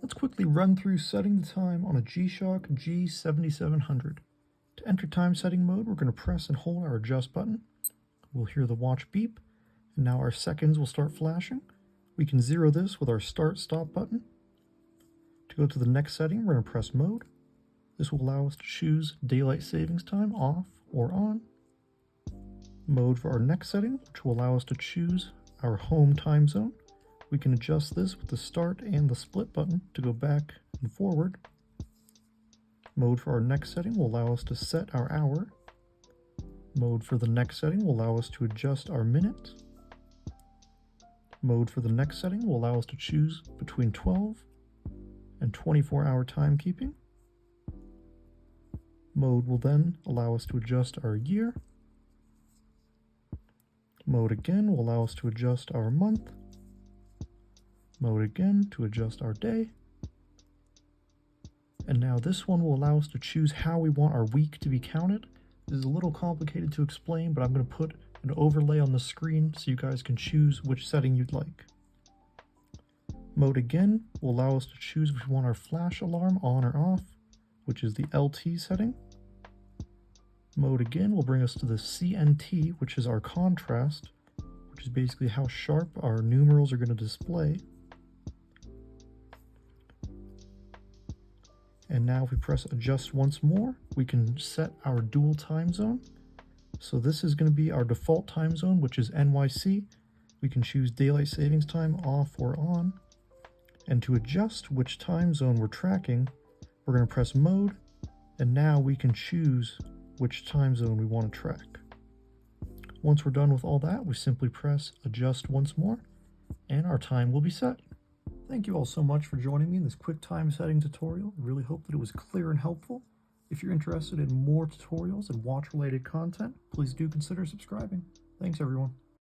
Let's quickly run through setting the time on a G-Shock G7700. To enter time setting mode, we're going to press and hold our adjust button. We'll hear the watch beep, and now our seconds will start flashing. We can zero this with our start stop button. To go to the next setting, we're going to press mode. This will allow us to choose daylight savings time off or on. Mode for our next setting, which will allow us to choose our home time zone. We can adjust this with the start and the split button to go back and forward. Mode for our next setting will allow us to set our hour. Mode for the next setting will allow us to adjust our minutes. Mode for the next setting will allow us to choose between 12 and 24-hour timekeeping. Mode will then allow us to adjust our year. Mode again will allow us to adjust our month. Mode again to adjust our day. And now this one will allow us to choose how we want our week to be counted. This is a little complicated to explain, but I'm going to put an overlay on the screen so you guys can choose which setting you'd like. Mode again will allow us to choose if we want our flash alarm on or off, which is the LT setting. Mode again will bring us to the CNT, which is our contrast, which is basically how sharp our numerals are going to display. And now if we press adjust once more, we can set our dual time zone. So this is going to be our default time zone, which is NYC. We can choose daylight savings time off or on. And to adjust which time zone we're tracking, we're going to press mode, and now we can choose which time zone we want to track. Once we're done with all that, we simply press adjust once more, and our time will be set. Thank you all so much for joining me in this quick time setting tutorial. I really hope that it was clear and helpful. If you're interested in more tutorials and watch related content, please do consider subscribing. Thanks everyone.